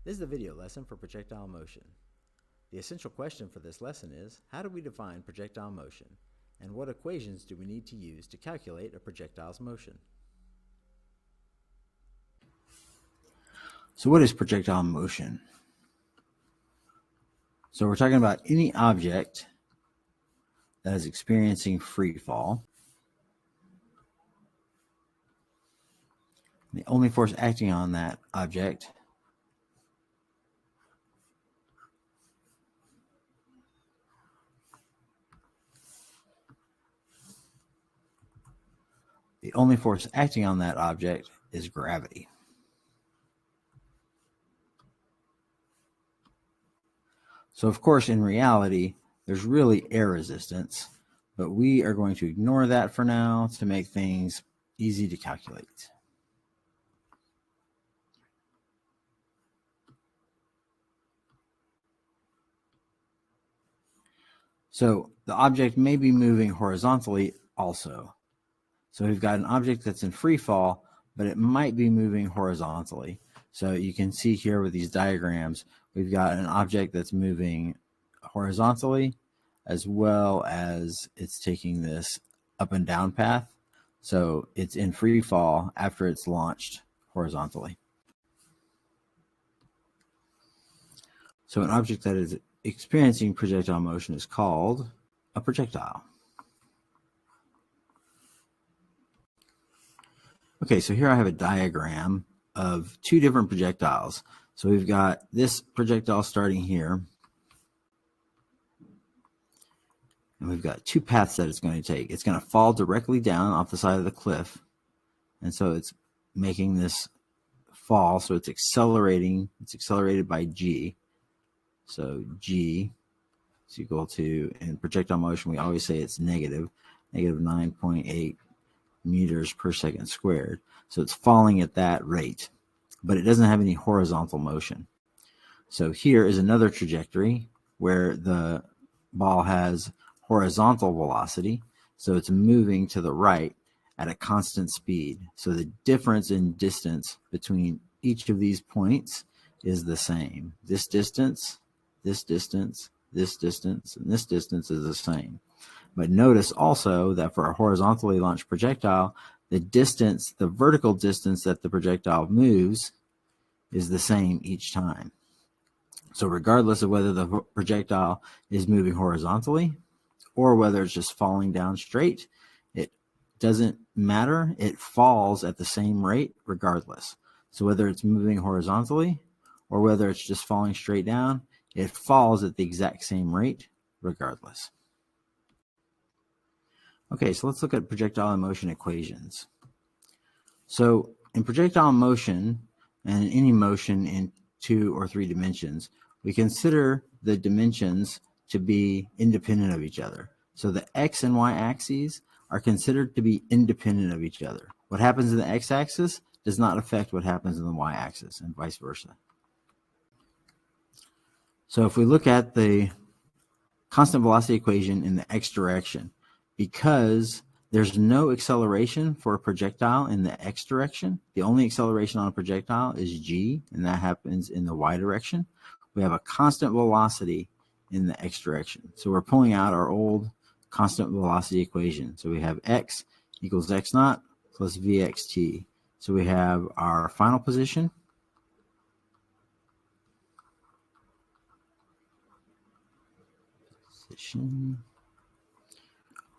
This is the video lesson for projectile motion. The essential question for this lesson is, how do we define projectile motion, and what equations do we need to use to calculate a projectile's motion? So what is projectile motion? So we're talking about any object that is experiencing free fall. The only force acting on that object is gravity. So of course, in reality, there's really air resistance, but we are going to ignore that for now to make things easy to calculate. So the object may be moving horizontally also. So we've got an object that's in free fall, but it might be moving horizontally. So you can see here with these diagrams, we've got an object that's moving horizontally, as well as it's taking this up and down path. So it's in free fall after it's launched horizontally. So an object that is experiencing projectile motion is called a projectile. Okay, so here I have a diagram of two different projectiles. So we've got this projectile starting here, and we've got two paths that it's going to take. It's going to fall directly down off the side of the cliff, and so it's making this fall, so it's accelerating. It's accelerated by g. So g is equal to, in projectile motion, we always say it's negative 9.8 meters per second squared. So it's falling at that rate, but it doesn't have any horizontal motion. So here is another trajectory where the ball has horizontal velocity. So it's moving to the right at a constant speed. So the difference in distance between each of these points is the same. This distance, this distance, this distance, and this distance is the same. But notice also that for a horizontally launched projectile, the distance, the vertical distance that the projectile moves is the same each time. So regardless of whether the projectile is moving horizontally or whether it's just falling down straight, it doesn't matter. It falls at the same rate regardless. So whether it's moving horizontally or whether it's just falling straight down, it falls at the exact same rate regardless. Okay, so let's look at projectile motion equations. So in projectile motion, and any motion in 2 or 3 dimensions, we consider the dimensions to be independent of each other. So the x and y axes are considered to be independent of each other. What happens in the x-axis does not affect what happens in the y-axis, and vice versa. So if we look at the constant velocity equation in the x direction, because there's no acceleration for a projectile in the x direction, the only acceleration on a projectile is g, and that happens in the y direction. We have a constant velocity in the x direction. So we're pulling out our old constant velocity equation. So we have x equals x naught plus vxt. So we have our final position,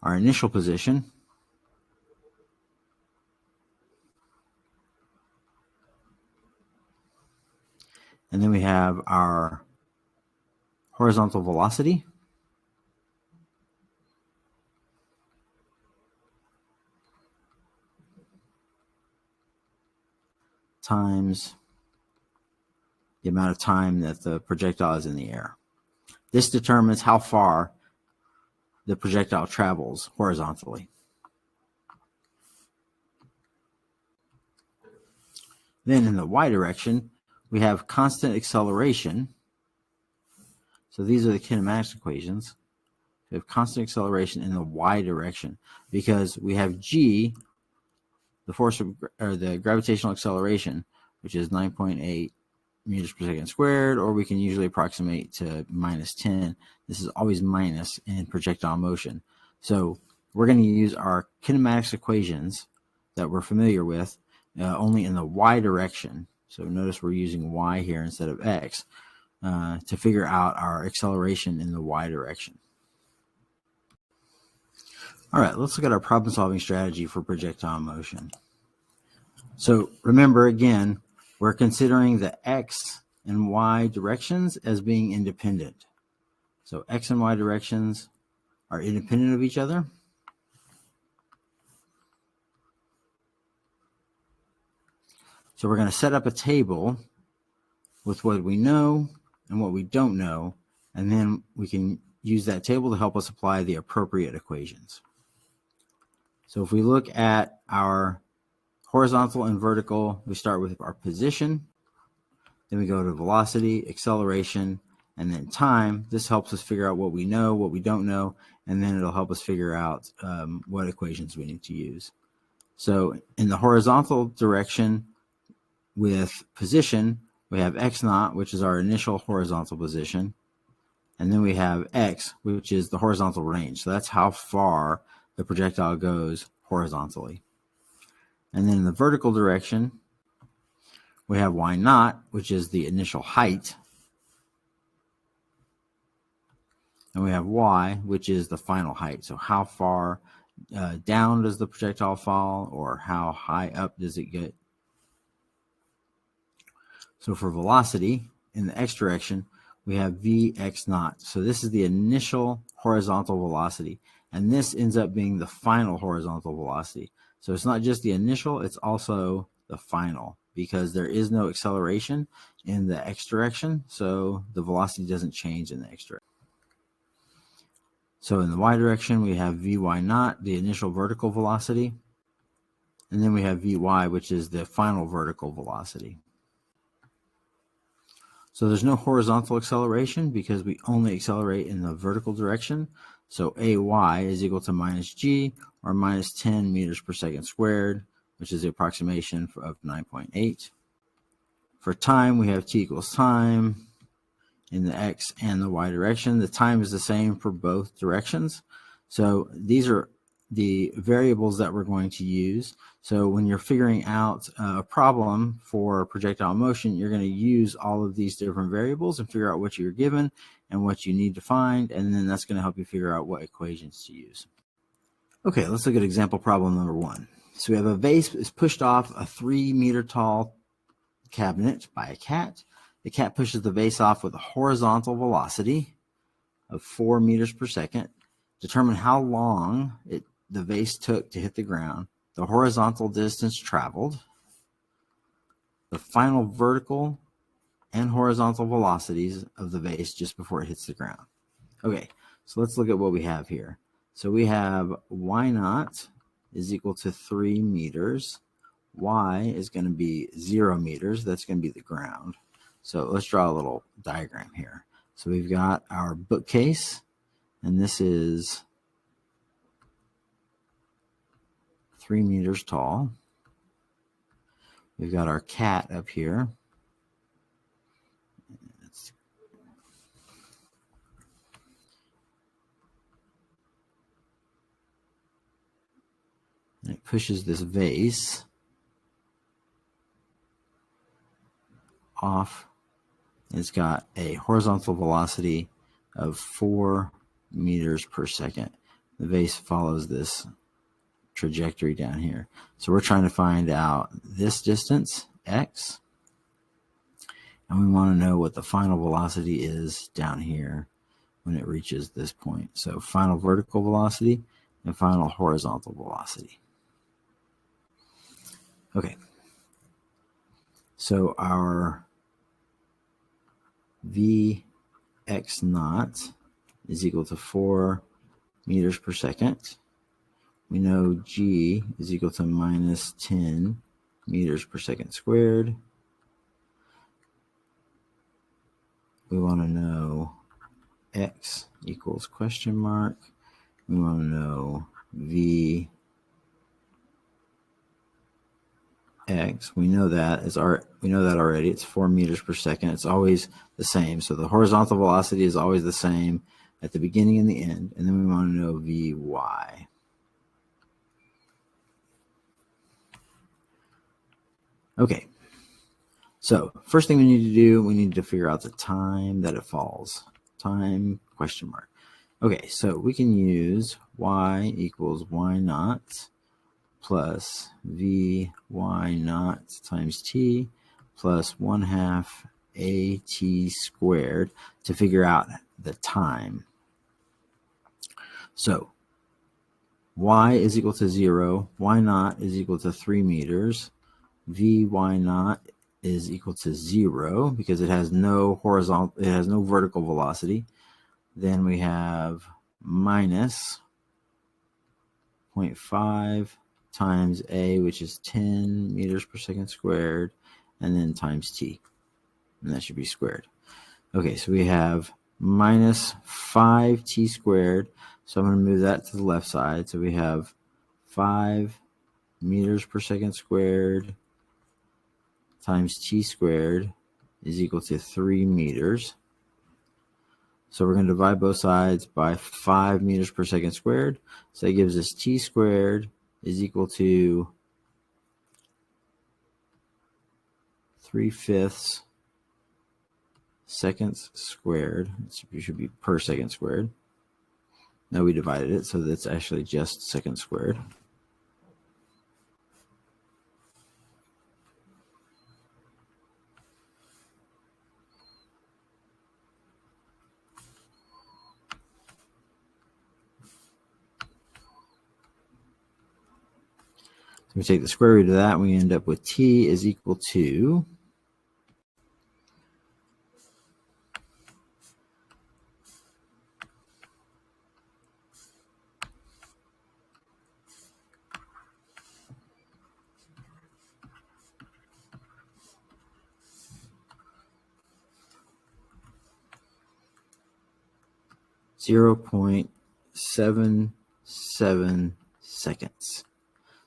our initial position, and then we have our horizontal velocity, times the amount of time that the projectile is in the air. This determines how far the projectile travels horizontally. Then in the y direction, we have constant acceleration. So these are the kinematics equations. We have constant acceleration in the y direction because we have g, the force of, or the gravitational acceleration, which is 9.8 meters per second squared, or we can usually approximate to minus 10. This is always minus in projectile motion. So we're going to use our kinematics equations that we're familiar with only in the y direction. So notice we're using y here instead of x to figure out our acceleration in the y direction. All right, let's look at our problem-solving strategy for projectile motion. So remember, again, we're considering the x and y directions as being independent. So x and y directions are independent of each other. So we're going to set up a table with what we know and what we don't know, and then we can use that table to help us apply the appropriate equations. So if we look at our horizontal and vertical, we start with our position, then we go to velocity, acceleration, and then time. This helps us figure out what we know, what we don't know, and then it'll help us figure out what equations we need to use. So in the horizontal direction with position, we have x naught, which is our initial horizontal position, and then we have x, which is the horizontal range. So that's how far the projectile goes horizontally. And then in the vertical direction, we have y naught, which is the initial height. And we have y, which is the final height. So how far down does the projectile fall, or how high up does it get? So for velocity, in the x direction, we have vx naught. So this is the initial horizontal velocity. And this ends up being the final horizontal velocity. So it's not just the initial, it's also the final, because there is no acceleration in the x direction, so the velocity doesn't change in the x direction. So in the y direction, we have vy naught, the initial vertical velocity, and then we have vy, which is the final vertical velocity. So there's no horizontal acceleration because we only accelerate in the vertical direction. So ay is equal to minus g, or minus 10 meters per second squared, which is the approximation of 9.8. For time, we have t equals time in the x and the y direction. The time is the same for both directions. So these are the variables that we're going to use. So when you're figuring out a problem for projectile motion, you're going to use all of these different variables and figure out what you're given and what you need to find, and then that's going to help you figure out what equations to use. Okay, let's look at example problem number 1. So we have a vase is pushed off a 3-meter tall cabinet by a cat. The cat pushes the vase off with a horizontal velocity of 4 meters per second. Determine how long the vase took to hit the ground, the horizontal distance traveled, the final vertical and horizontal velocities of the vase just before it hits the ground. Okay, so let's look at what we have here. So we have y naught is equal to 3 meters. Y is going to be 0 meters. That's going to be the ground. So let's draw a little diagram here. So we've got our bookcase, and this is 3 meters tall. We've got our cat up here. And it pushes this vase off. It's got a horizontal velocity of 4 meters per second. The vase follows this trajectory down here. So we're trying to find out this distance, x, and we want to know what the final velocity is down here when it reaches this point. So final vertical velocity and final horizontal velocity. Okay, so our vx naught is equal to 4 meters per second. We know g is equal to minus 10 meters per second squared. We want to know x equals question mark. We want to know v x, we know that already. It's 4 meters per second. It's always the same. So the horizontal velocity is always the same at the beginning and the end. And then we want to know Vy. Okay. So first thing we need to do, we need to figure out the time that it falls. Time question mark. Okay, so we can use y equals y naught plus Vy naught times t plus 1/2 at squared to figure out the time. So y is equal to 0, y naught is equal to 3 meters, Vy naught is equal to 0 because it has no vertical velocity. Then we have minus 0.5 times a, which is 10 meters per second squared, and then times t, and that should be squared. Okay, so we have minus 5t squared, so I'm going to move that to the left side. So we have 5 meters per second squared times t squared is equal to 3 meters. So we're going to divide both sides by 5 meters per second squared. So that gives us t squared is equal to 3/5 seconds squared. It should be per second squared. Now we divided it, so that's actually just seconds squared. We take the square root of that, and we end up with t is equal to 0.77 seconds.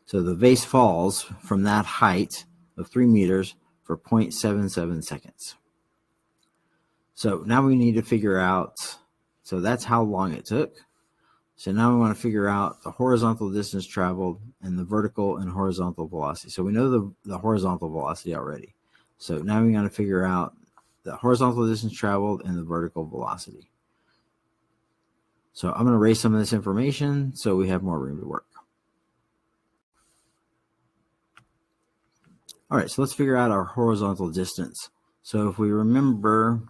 So the vase falls from that height of 3 meters for 0.77 seconds. So now we need to figure out, so that's how long it took. So now we want to figure out the horizontal distance traveled and the vertical and horizontal velocity. So we know the horizontal velocity already. So now we got to figure out the horizontal distance traveled and the vertical velocity. So I'm going to erase some of this information so we have more room to work. All right, so let's figure out our horizontal distance. So if we remember,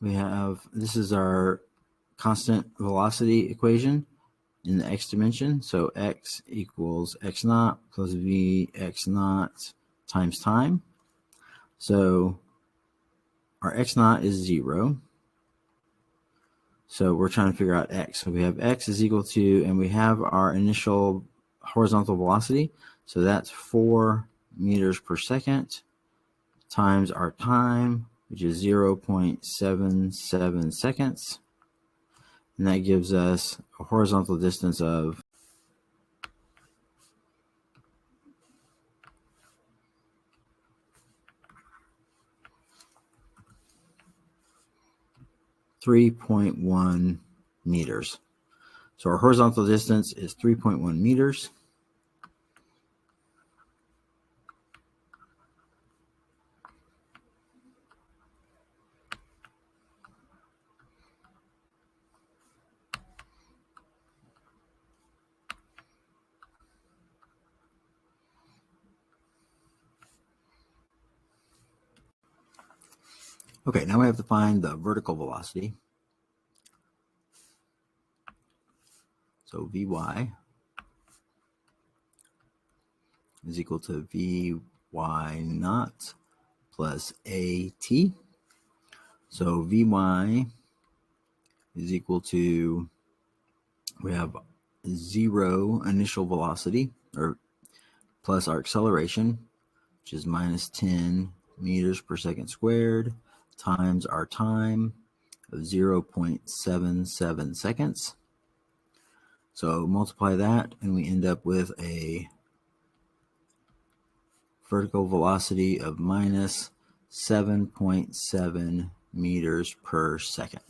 this is our constant velocity equation in the x dimension. So x equals x naught plus v x naught times time. So our x naught is 0. So we're trying to figure out x. So we have x is equal to, and we have our initial horizontal velocity. So that's 4 meters per second times our time, which is 0.77 seconds. And that gives us a horizontal distance of 3.1 meters. So our horizontal distance is 3.1 meters. Okay, now we have to find the vertical velocity. So Vy is equal to Vy naught plus At. So Vy is equal to, we have 0 initial velocity, or plus our acceleration, which is minus 10 meters per second squared, times our time of 0.77 seconds. So multiply that, and we end up with a vertical velocity of minus 7.7 meters per second.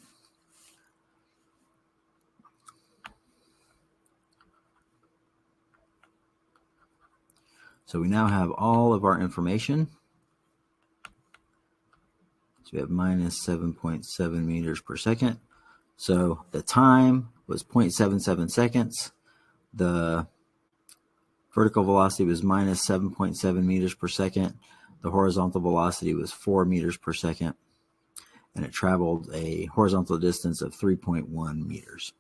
So we now have all of our information. So we have minus 7.7 meters per second. So the time was 0.77 seconds. The vertical velocity was minus 7.7 meters per second. The horizontal velocity was 4 meters per second. And it traveled a horizontal distance of 3.1 meters.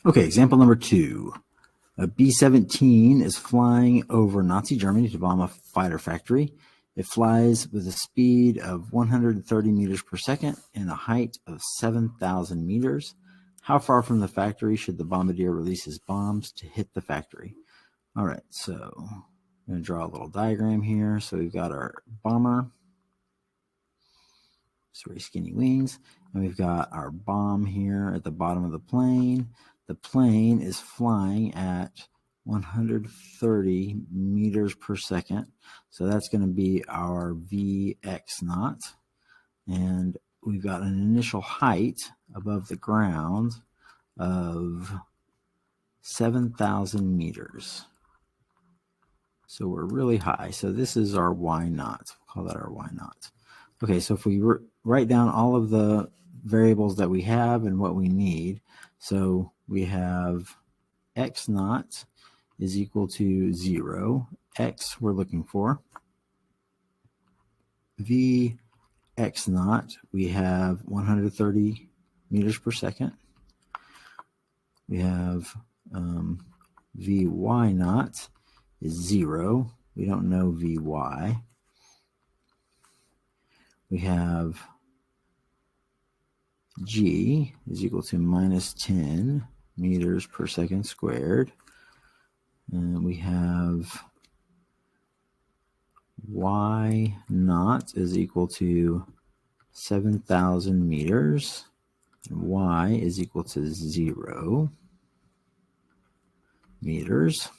Okay, example number 2. A B-17 is flying over Nazi Germany to bomb a fighter factory. It flies with a speed of 130 meters per second and a height of 7,000 meters. How far from the factory should the bombardier release his bombs to hit the factory? All right, so I'm going to draw a little diagram here. So we've got our bomber. It's very skinny wings. And we've got our bomb here at the bottom of the plane. The plane is flying at 130 meters per second. So that's going to be our Vx naught. And we've got an initial height above the ground of 7,000 meters. So we're really high. So this is our y naught. We'll call that our y naught. Okay, so if we write down all of the variables that we have and what we need, so we have x naught is equal to 0. X we're looking for. V x naught, we have 130 meters per second. We have Vy naught is 0. We don't know Vy. We have G is equal to minus 10 meters per second squared. And we have Y naught is equal to 7,000 meters. And Y is equal to 0 meters.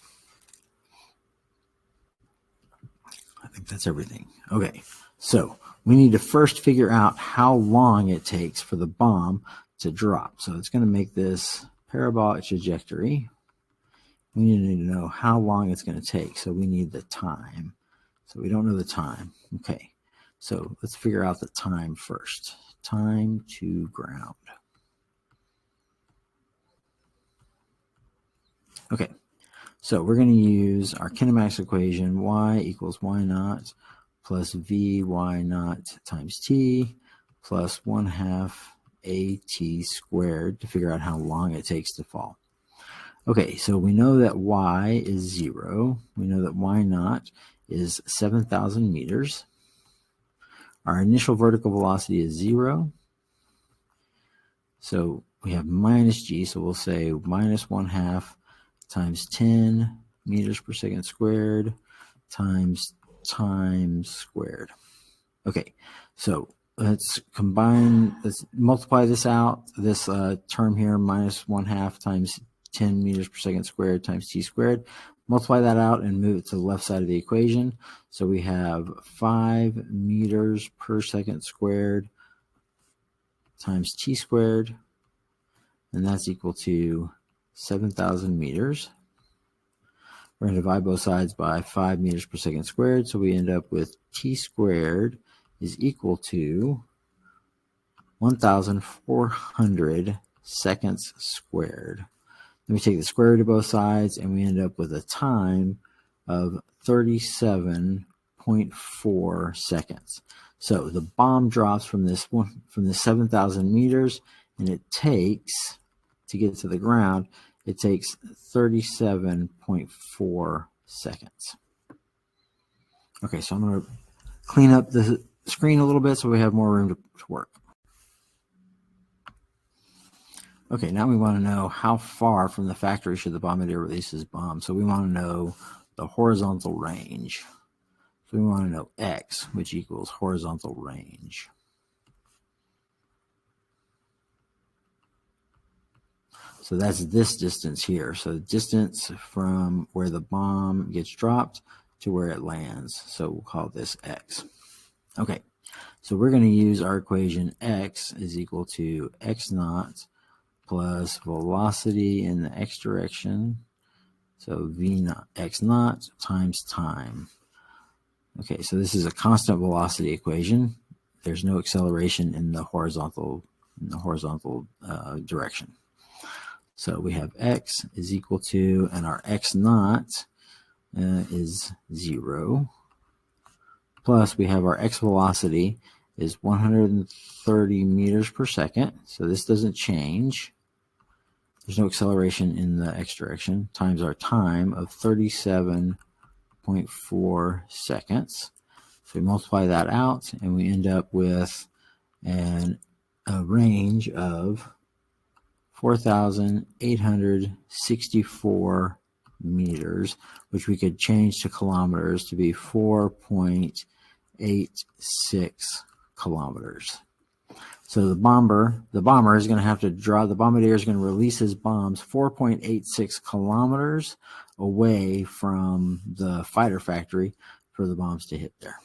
I think that's everything. Okay, so we need to first figure out how long it takes for the bomb to drop. So it's going to make this parabolic trajectory. We need to know how long it's going to take. So we need the time. So we don't know the time. Okay, so let's figure out the time first. Time to ground. Okay, so we're going to use our kinematics equation, y equals y naught plus Vy naught times t plus 1/2 at squared to figure out how long it takes to fall. Okay, so we know that y is 0. We know that y naught is 7,000 meters. Our initial vertical velocity is 0. So we have minus g, so we'll say minus 1/2 times 10 meters per second squared times time squared. Okay, so let's multiply this out. This term here, minus 1/2 times 10 meters per second squared times t squared. Multiply that out and move it to the left side of the equation. So we have 5 meters per second squared times t squared, and that's equal to 7,000 meters. We're going to divide both sides by 5 meters per second squared, so we end up with t squared is equal to 1,400 seconds squared. Then we take the square root of both sides, and we end up with a time of 37.4 seconds. So the bomb drops from this 7,000 meters, and it takes, to get to the ground, it takes 37.4 seconds. Okay, so I'm going to clean up the screen a little bit so we have more room to work. Okay, now we want to know how far from the factory should the bombardier release his bomb. So we want to know the horizontal range. So we want to know x, which equals horizontal range. So that's this distance here. So the distance from where the bomb gets dropped to where it lands. So we'll call this x. Okay, so we're going to use our equation x is equal to x naught plus velocity in the x direction. So v naught, x naught times time. Okay, so this is a constant velocity equation. There's no acceleration in the horizontal direction. So we have x is equal to, and our x naught is 0. Plus we have our x velocity is 130 meters per second. So this doesn't change. There's no acceleration in the x direction, times our time of 37.4 seconds. So we multiply that out and we end up with a range of 4,864 meters, which we could change to kilometers to be 4.86 kilometers. So the bomber is going to have to the bombardier is going to release his bombs 4.86 kilometers away from the fighter factory for the bombs to hit there.